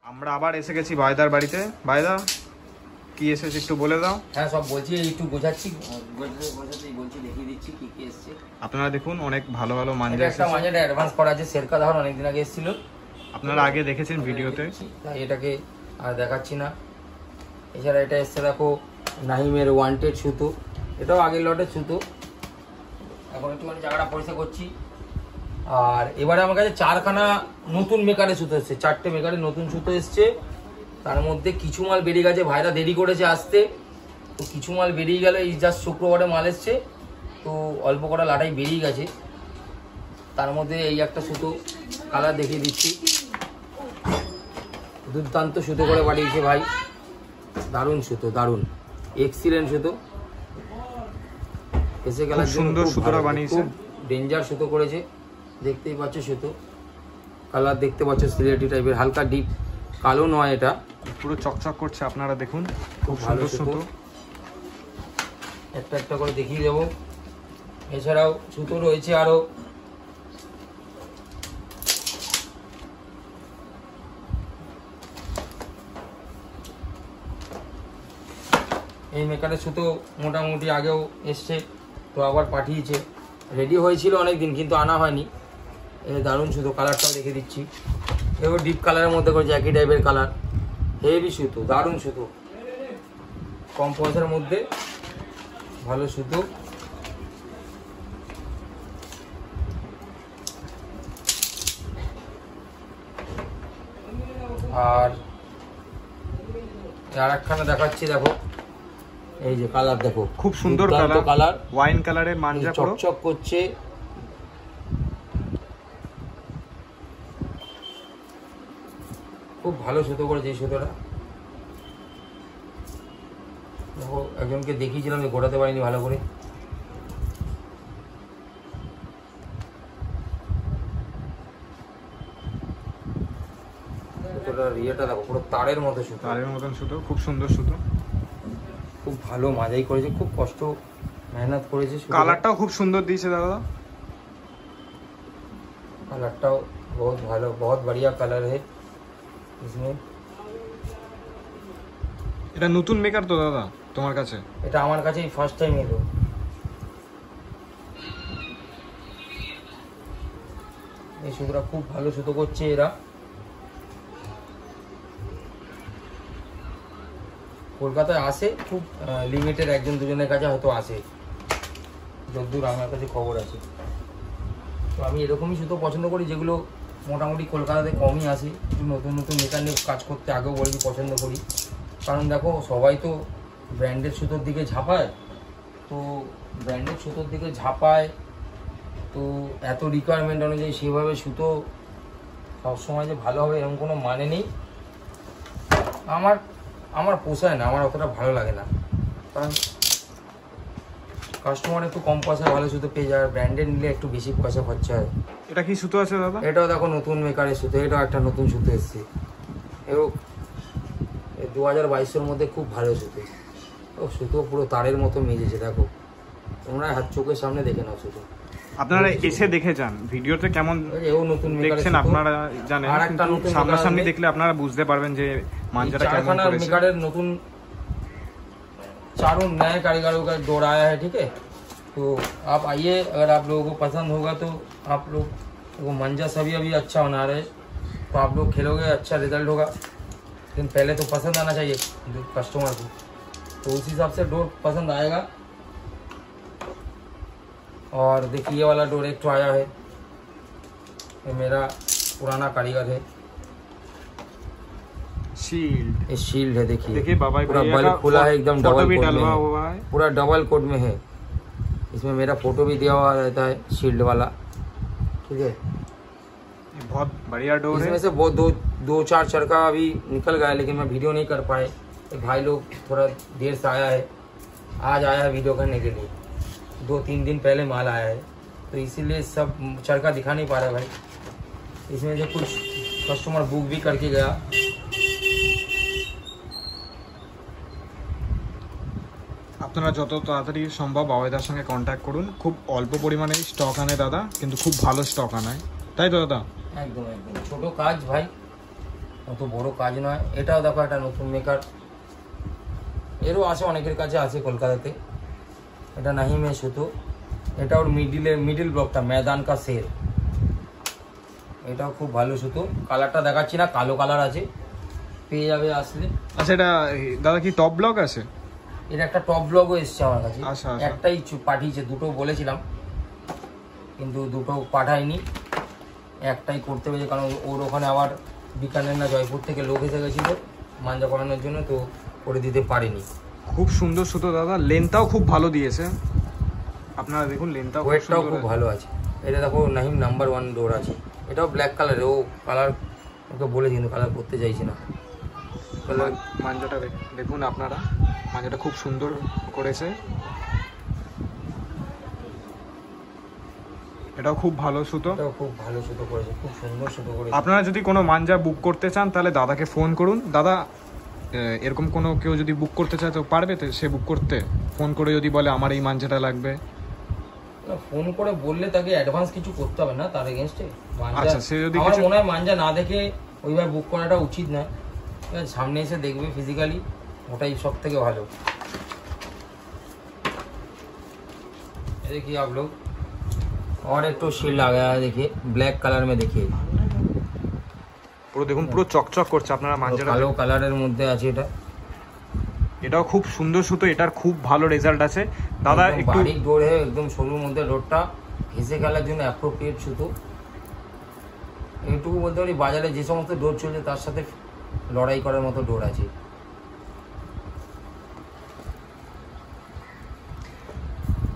আমরা আবার এসে গেছি ভাইদার বাড়িতে। ভাইদা কি এসেছে একটু বলে দাও। হ্যাঁ সব বলছি, একটু বোঝাচ্ছি, বলছি দেখিয়ে দিচ্ছি কি কি এসেছে। আপনারা দেখুন অনেক ভালো ভালো মাঞ্জা একটা মাঞ্জাটা অ্যাডভান্স করা আছে, শেরকা ধার অনেকদিন আগে এসেছিল, আপনারা আগে দেখেছেন ভিডিওতে, তাই এটাকে আর দেখাচ্ছি না। এছাড়া এটা এসছে দেখো নাহিমের ওয়ান্টেড সুতো, এটাও আগের লটের সুতো, এখন একটুখানি জায়গাটা পরিষ্কার করছি। আর এবারে আমার কাছে 4খানা নতুন মেকারের সুতো এসছে, 4টে মেকারের নতুন সুতো এসছে। তার মধ্যে কিছু মাল বেরিয়ে গেছে, ভাইরা দেরি করেছে আসতে, তো কিছু মাল বেরিয়ে গেল। এই জাস্ট শুক্রবারে মাল এসছে, তো অল্প কটা লাটাই বেরিয়ে গেছে। তার মধ্যে এই একটা সুতো কালার দেখিয়ে দিচ্ছি, দুর্দান্ত সুতো করে পাঠিয়েছে ভাই, দারুণ সুতো, দারুণ এক্সিলেন্ট সুতো এসে গেল, সুন্দর সুতোটা বানিয়েছে, ডেঞ্জার সুতো করেছে, দেখতেই পাচ্ছ সুতো কালার দেখতে পাচ্ছ সিলেটি টাইপের, হালকা ডিপ কালো নয়, এটা পুরো চকচক করছে, আপনারা দেখুন খুব সুন্দর সুতো। একটা একটা করে দেখিয়ে দেবো। এছাড়াও সুতো রয়েছে আরো, এই মেকারের সুতো মোটামুটি আগেও এসছে, তো আবার পাঠিয়েছে, রেডি হয়েছিল অনেকদিন কিন্তু আনা হয়নি। এই দারুণ সুতো, কালারটাও দেখে দিচ্ছি, এবার ডিপ কালারের মধ্যে করে জ্যাকি টাইপের কালার, হেভি সুতো, দারুণ সুতো, কম পয়সার মধ্যে ভালো সুতো। আর একখানা দেখাচ্ছি, দেখো এই যে কালার, দেখো খুব সুন্দর কালার, ওয়াইন কালারের মাঞ্জা, চকচক করছে, খুব ভালো সুতো করেছে এই সুতোটা। দেখো একজনকে দেখিয়েছিলাম, ঘোরাতে পারিনি ভালো করে। সুতোটার ইয়েটা দেখো, পুরো তারের মতো সুতো, তারের মতন সুতো, খুব সুন্দর সুতো, খুব ভালো মাজাই করেছে, খুব কষ্ট মেহনত করেছে। কালারটাও খুব সুন্দর দিয়েছে দাদা, কালারটাও বহুত ভালো, বহুত বড়িয়া কালার है इसमें। এটা নতুন মেকার তো দাদা তোমার কাছে? এটা আমার কাছেই ফার্স্ট টাইম এলো। এই সুতোটা খুব ভালো সুতো করছে এরা, কলকাতায় আসে খুব লিমিটেড, একজন দুজনের কাছে হয়তো আসে, যতদূর আমার কাছে খবর আছে। তো আমি এরকমই সুতো পছন্দ করি যেগুলো মোটামুটি কলকাতাতে কমই আসে, নতুন নতুন মেকার নিয়ে কাজ করতে আগেও বলছি পছন্দ করি। কারণ দেখো সবাই তো ব্র্যান্ডেড সুতোর দিকে ঝাঁপায়, তো ব্র্যান্ডেড সুতোর দিকে ঝাঁপায়, তো এত রিকোয়ারমেন্ট অনুযায়ী সেভাবে সুতো সবসময় যে ভালো হবে এরকম কোনো মানে নেই। আমার পোষায় না, আমার অতটা ভালো লাগে না, কারণ কাস্টমার একটু কম পয়সায় ভালো সুতো পেয়ে যায়, ব্র্যান্ডেড নিলে একটু বেশি পয়সা খরচা হয়। এটা কি সুতো আছে দাদা? এটাও দেখো নতুন মেকারের সুতো, এটাও একটা নতুন সুতো এসছে, এবং 2022-এর মধ্যে খুব ভালো সুতো, ও সুতো পুরো তারের মতো মেজেছে, দেখো তোমরা হাত চোখের সামনে দেখে নাও সুতো, আপনারা এসে দেখে যান, ভিডিওতে কেমন নতুন দেখছেন আপনারা জানেন, কিন্তু সামনাসামনি দেখলে আপনারা বুঝতে পারবেন যে মাঞ্জাটা কেমন করেছে। मेकारेर नতুন चारों नए कारीगरों का दौर आया है, ठीक है। तो आप आइए, अगर आप लोगों को पसंद होगा तो आप लोग वो मंजा सभी अभी अच्छा बना रहे हैं, तो आप लोग खेलोगे अच्छा रिजल्ट होगा, लेकिन पहले तो पसंद आना चाहिए कस्टमर को, तो उस हिसाब से डोर पसंद आएगा। और देखिए ये वाला डोर एक तो आया है, ये मेरा पुराना कारीगर है, शील्ड, ये शील्ड है, देखिए बाबा पूरा बल्ब खुला है, एकदम डबल कोट में हुआ है, पूरा डबल कोट में है, इसमें मेरा फोटो भी दिया हुआ रहता है शील्ड वाला, ठीक है। बहुत बढ़िया डोर है, इसमें से बहुत दो चार चरखा अभी निकल गया, लेकिन मैं वीडियो नहीं कर पाए, भाई लोग थोड़ा देर से आया है, आज आया है वीडियो करने के लिए, 2-3 दिन पहले माल आया है, तो इसीलिए सब चरखा दिखा नहीं पा रहे भाई। इसमें से कुछ कस्टमर बुक भी करके गया। আপনারা যত তাড়াতাড়ি সম্ভব বাবাইদার সঙ্গে কন্ট্যাক্ট করুন, খুব অল্প পরিমাণে স্টক আনে দাদা, কিন্তু খুব ভালো স্টক আনায়, তাই তো দাদা? একদম একদম ছোট কাজ ভাই, অত বড় কাজ নয়। এটাও দেখো একটা নতুন মেকার, এরও আছে, অনেকের কাছে আছে কলকাতাতে। এটা নাহিমের সুতো, এটা ওর মিডিল ব্লকটা ময়দান কা শের, এটাও খুব ভালো সুতো। কালারটা দেখাচ্ছি না, কালো কালার আছে, পেয়ে যাবে আসলে। আচ্ছা, এটা দাদা কি টপ ব্লক আছে? এটা একটা টপ ব্লগও এসছে আমার কাছে। আচ্ছা, আচ্ছা। একটাই পাঠিয়েছে, দুটো বলেছিলাম কিন্তু দুটো পাঠায়নি, একটাই করতে হয়েছে, কারণ ওর ওখানে আবার বিকানের না জয়পুর থেকে লোক এসে গেছিলো মাঞ্জা করানোর জন্য, তো করে দিতে পারিনি। খুব সুন্দর সুতো দাদা, লেন্থটাও খুব ভালো দিয়েছে, আপনারা দেখুন লেন্থটাও ওয়েটটাও খুব ভালো আছে। এটা দেখো নাহিম নাম্বার 1 ডোর আছে, এটাও ব্ল্যাক কালারে, ও কালার ওকে বলেছি কিন্তু কালার করতে চাইছি না। মাঞ্জাটা দেখুন আপনারা, মাঞ্জাটা খুব সুন্দর করেছে, এটাও খুব ভালো সুতো, এটাও খুব ভালো সুতো করেছে, খুব সুন্দর সুতো করেছে। আপনারা যদি কোনো মাঞ্জা বুক করতে চান তাহলে দাদাকে ফোন করুন। দাদা এরকম কোনো কেউ যদি বুক করতে চায় তো পারবে তো সে বুক করতে? ফোন করে যদি বলে আমার এই মাঞ্জাটা লাগবে, ফোন করে বললে তাকে অ্যাডভান্স কিছু করতে হবে না তার এগেইনস্টে। আচ্ছা, সে যদি আমার কিছু মনে হয় মাঞ্জা না দেখে ওইভাবে বুক করাটা উচিত না, সামনে এসে দেখবে ফিজিক্যালি, ওটাই সব থেকে ভালো। देखिए आप लोग, और एक तो शील्ड आ गया है, देखिए ब्लैक कलर में, देखिए পুরো দেখুন, পুরো চকচক করছে আপনারা মাঞ্জাটা। কালো কালারের মধ্যে আছে এটা, এটাও খুব সুন্দর সুতো, এটার খুব ভালো রেজাল্ট আছে দাদা। একটু বারিক ডোর একদম সরুর মধ্যে, ডোরটা ঘেসে খেলার জন্য অ্যাপ্রোপ্রিয়েট সুতো। এইটুকু বলতে পারি বাজারে যে সমস্ত ডোর চলছে তার সাথে লড়াই করার মতো ডোর আছে।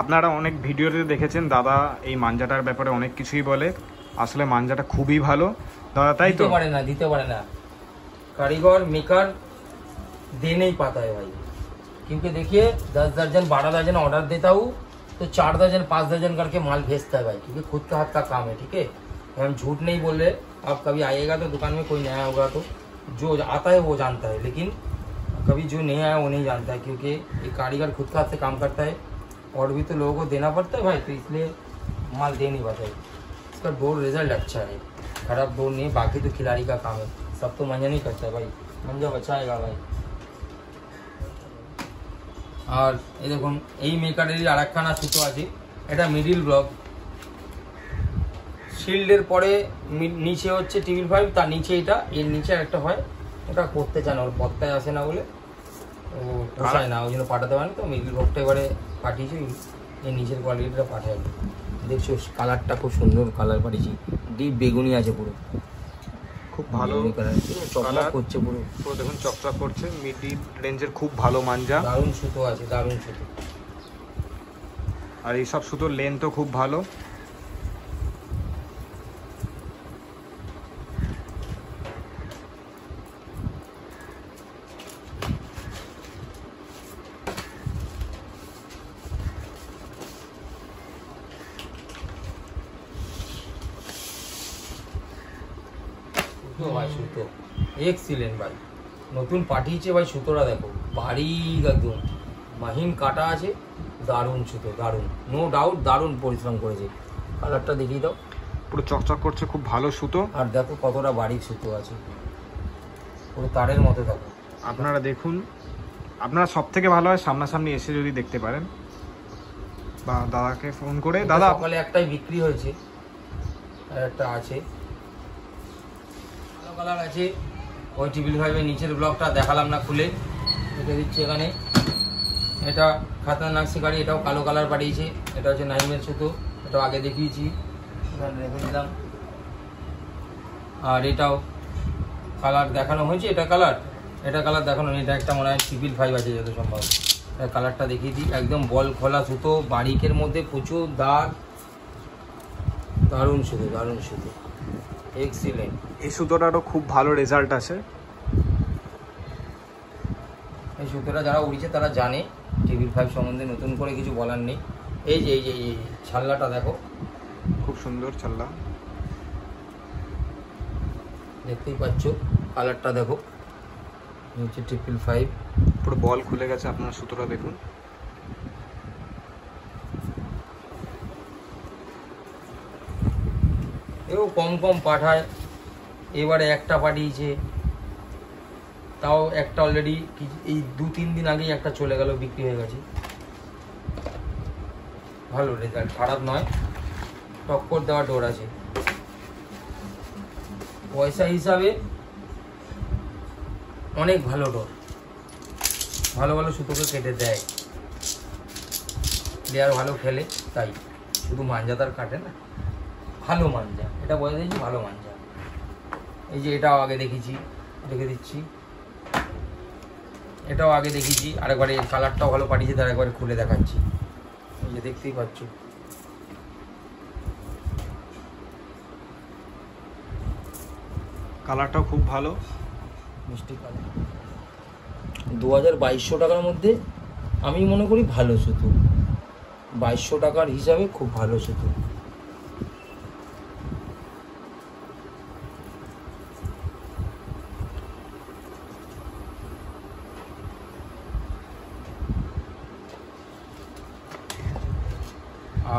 আপনারা অনেক ভিডিওতে দেখেছেন দাদা এই মাঞ্জাটার ব্যাপারে অনেক কিছুই বলে, আসলে মাঞ্জাটা খুবই ভালো দাদা, তাই তো? দিতে পারে না कारीगर मेकर दे नहीं पाता है भाई, क्योंकि देखिए 10 दर्जन 12 दर्जन ऑर्डर देता हूँ तो 4 दर्जन 5 दर्जन करके माल भेजता है भाई, क्योंकि खुद का हाथ का काम है। ठीक है, हम झूठ नहीं बोल रहे। आप कभी आइएगा तो दुकान में कोई नया होगा तो जो आता है वो जानता है, लेकिन कभी जो नहीं आया वो नहीं जानता है, क्योंकि ये कारीगर खुद का हाथ से काम करता है और भी तो लोगों को देना पड़ता है भाई, तो इसलिए माल दे नहीं पाता है। इसका डोर रिजल्ट अच्छा है, खराब डोर नहीं है। बाकी तो खिलाड़ी का काम है, सब तो मंजा नहीं करता है भाई, मंजा बचाएगा भाई। और ये देखो এই মেকারেরই আরেকখানা সুতো আছে, এটা মিডিল ব্লক, শিল্ডের পরে নিচে হচ্ছে টিবিল 5, তার নিচে এটা, এর নিচে একটা হয়, ওটা করতে চায় না, ওর পত্তায় আসে না বলে ও পোষায় না, ওই জন্য পাঠাতে পারেন। তো মিডিল ব্লকটা এবারে পাঠিয়েছি, এই নিচের কোয়ালিটিটা পাঠায়। দেখছো কালারটা খুব সুন্দর কালার পাঠিয়েছি, ডিপ বেগুনি আছে পুরো, খুব ভালো চকচক করছে পুরো, পুরো দেখুন চকচক করছে, মিডিল রেঞ্জের খুব ভালো মাঞ্জা, দারুণ সুতো আছে, দারুণ সুতো। আর এইসব সুতোর লেন্থও খুব ভালো। ভাই সুতো এক্সিলেন্ট ভাই, নতুন পাঠিয়েছে ভাই, সুতোটা দেখো বারিক একদম মাহিন কাটা আছে, দারুণ সুতো, দারুণ, নো ডাউট দারুণ পরিশ্রম করেছে। কালারটা দেখিয়ে দাও, পুরো চকচক করছে, খুব ভালো সুতো। আর দেখো কতটা বারিক সুতো আছে, পুরো তারের মতো দেখো। আপনারা দেখুন, আপনারা সব থেকে ভালো হয় সামনাসামনি এসে যদি দেখতে পারেন বা দাদাকে ফোন করে। দাদা সকালে একটাই বিক্রি হয়েছে, আর একটা আছে কালো কালার আছে, ওই টিবিল 5 এর নিচের ব্লকটা দেখালাম না খুলে, এটা দিচ্ছে এখানে। এটা খাতরনাক শিকারি, এটাও কালো কালার পাঠিয়েছে, এটা হচ্ছে নাইমের সুতো, এটাও আগে দেখিয়েছি, এখানে রেখে দিলাম। আর এটাও কালার দেখানো হয়েছে, এটা কালার দেখানো নেই, এটা একটা মনে হয় টিবিল 5 আছে যত সম্ভব। কালারটা দেখিয়ে দিই, একদম বল খোলা সুতো, বারিকের মধ্যে প্রচুর দাগ, দারুণ সুতো, দারুণ সুতো, এক্সিলেন্ট। এই সুতোটারও খুব ভালো রেজাল্ট আছে। এই সুতোটা যারা উড়িয়েছে তারা জানে, টিবিল 5 সম্বন্ধে নতুন করে কিছু বলার নেই। এই যে এই যে এই ছাল্লাটা দেখো, খুব সুন্দর ছাল্লা, দেখতেই পাচ্ছ, কালারটা দেখো, নিচে টিবিল 5, পুরো বল খুলে গেছে। আপনার সুতোটা দেখুন, এও কম কম পাঠায়, এবারে একটা পাঠিয়েছে, তাও একটা অলরেডি এই 2-3 দিন আগেই একটা চলে গেল, বিক্রি হয়ে গেছে। ভালো রেজাল্ট, খারাপ নয়, টক্কর দেওয়া ডোর আছে। পয়সা হিসাবে অনেক ভালো ডোর, ভালো ভালো সুতোকে কেটে দেয়, প্লেয়ার ভালো খেলে তাই। শুধু মাঞ্জা তার কাটে না, ভালো মাঞ্জা, এটা বলে দিয়েছি ভালো মাঞ্জা। এই যে এটাও আগে দেখেছি, দেখে দিচ্ছি, এটাও আগে দেখেছি, আরেকবারে কালারটাও ভালো পাঠিয়েছে, তার একবারে খুলে দেখাচ্ছি। এই যে দেখতেই পাচ্ছ, কালারটাও খুব ভালো, মিষ্টি কালার। 2200 টাকার মধ্যে আমি মনে করি ভালো সুতো, 2200 টাকার হিসাবে খুব ভালো সুতো।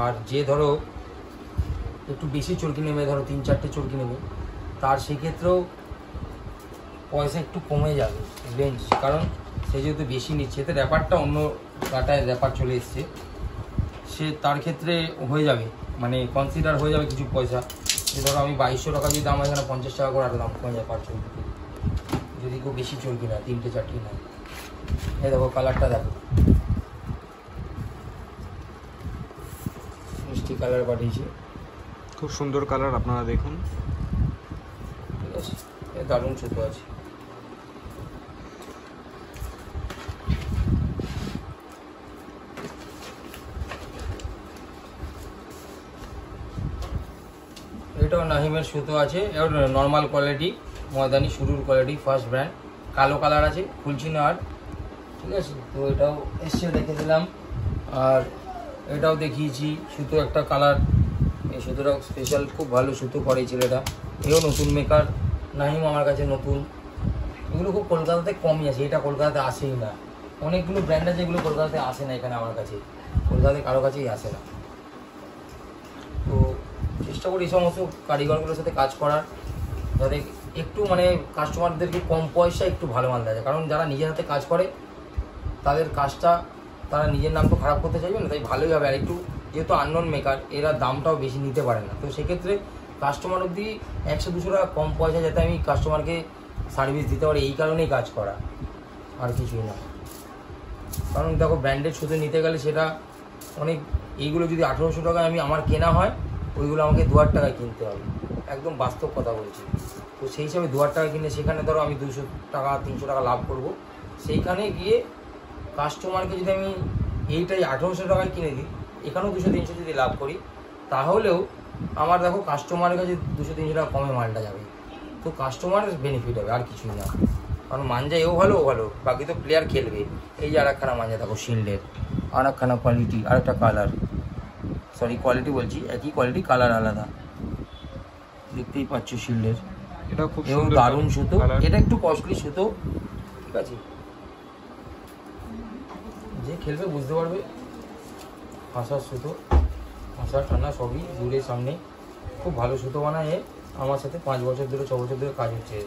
আর যে ধরো একটু বেশি চরকি নেবে, ধরো 3-4টে চরকি নেবে, তার সেক্ষেত্রেও পয়সা একটু কমে যাবে রেঞ্জ, কারণ সে যেহেতু বেশি নিচ্ছে, এতে র্যাপারটা অন্য কাটায় র্যাপার চলে এসছে, সে তার ক্ষেত্রে হয়ে যাবে, মানে কনসিডার হয়ে যাবে কিছু পয়সা। যে ধরো আমি 2200 টাকা যদি দাম, এখানে 50 টাকা করে আরও দাম কমে যায় পার চরকি, যদি খুব বেশি চরকি না, 3-4টে না। এই দেখো কালারটা দেখো, মিষ্টি কালার পাঠিয়েছি, খুব সুন্দর কালার, আপনারা দেখুন। ঠিক আছে, দারুণ সুতো আছে। এটাও নাহিমের সুতো আছে, এর নর্মাল কোয়ালিটি, ময়দানি শুরুর কোয়ালিটি, ফার্স্ট ব্র্যান্ড, কালো কালার আছে, খুলছি না আর। ঠিক আছে, তো এটাও এসছে, দেখে দিলাম। আর এটাও দেখিয়েছি, সুতো একটা কালার, এই সুতোটাও স্পেশাল, খুব ভালো সুতো করে এই ছেলেটা, এও নতুন মেকার, নাহিম আমার কাছে নতুন। এগুলো খুব কলকাতাতে কমই আছে, এটা কলকাতাতে আসেই না, অনেকগুলো ব্র্যান্ড আছে যেগুলো কলকাতাতে আসে না, এখানে আমার কাছে, কলকাতাতে কারো কাছেই আসে না। তো চেষ্টা করি এই সমস্ত কারিগরগুলোর সাথে কাজ করার, যাতে একটু মানে কাস্টমারদেরকে কম পয়সা একটু ভালো মাল দেয়, কারণ যারা নিজের হাতে কাজ করে তাদের কাজটা, তারা নিজের নাম তো খারাপ করতে চাইবে না, তাই ভালোই হবে। আর একটু যেহেতু আননোন মেকার, এরা দামটাও বেশি নিতে পারে না, তো সেক্ষেত্রে কাস্টমার অবধি 100-200 টাকা কম পয়সা যাতে আমি কাস্টমারকে সার্ভিস দিতে পারি, এই কারণেই কাজ করা, আর কিছুই না। কারণ দেখো ব্র্যান্ডেড সুতো নিতে গেলে সেটা অনেক, এইগুলো যদি 1800 টাকায় আমি আমার কেনা হয়, ওইগুলো আমাকে 2000 টাকায় কিনতে হবে, একদম বাস্তব কথা বলছি। তো সেই হিসাবে 2000 টাকা কিনে সেখানে ধরো আমি 200 টাকা 300 টাকা লাভ করব, সেইখানে গিয়ে কাস্টমারকে যদি আমি এইটাই 1800 টাকায় কিনে দিই, এখানেও 200-300 যদি লাভ করি, তাহলেও আমার দেখো কাস্টমারের কাছে 200-300 টাকা কমে মালটা যাবে, তো কাস্টমার বেনিফিট হবে, আর কিছুই না। কারণ মাঞ্জা এও ভালো, ও ভালো, বাকি তো প্লেয়ার খেলবে। এই যে আরেকখানা মাঞ্জা দেখো শিল্ডের, আরেকখানা কোয়ালিটি, আরেকটা কালার, সরি কোয়ালিটি বলছি, একই কোয়ালিটি, কালার আলাদা, দেখতেই পাচ্ছ শিল্ডের, এটা খুব এও সুন্দর দারুণ সুতো, কালার। এটা একটু কস্টলি সুতো, ঠিক আছে, যে খেলবে বুঝতে পারবে, ফাঁসার সুতো, ফাঁসা টানা সবই দূরে সামনে, খুব ভালো সুতো বানায়। আমার সাথে 5 বছর ধরে 6 বছর ধরে কাজ হচ্ছে।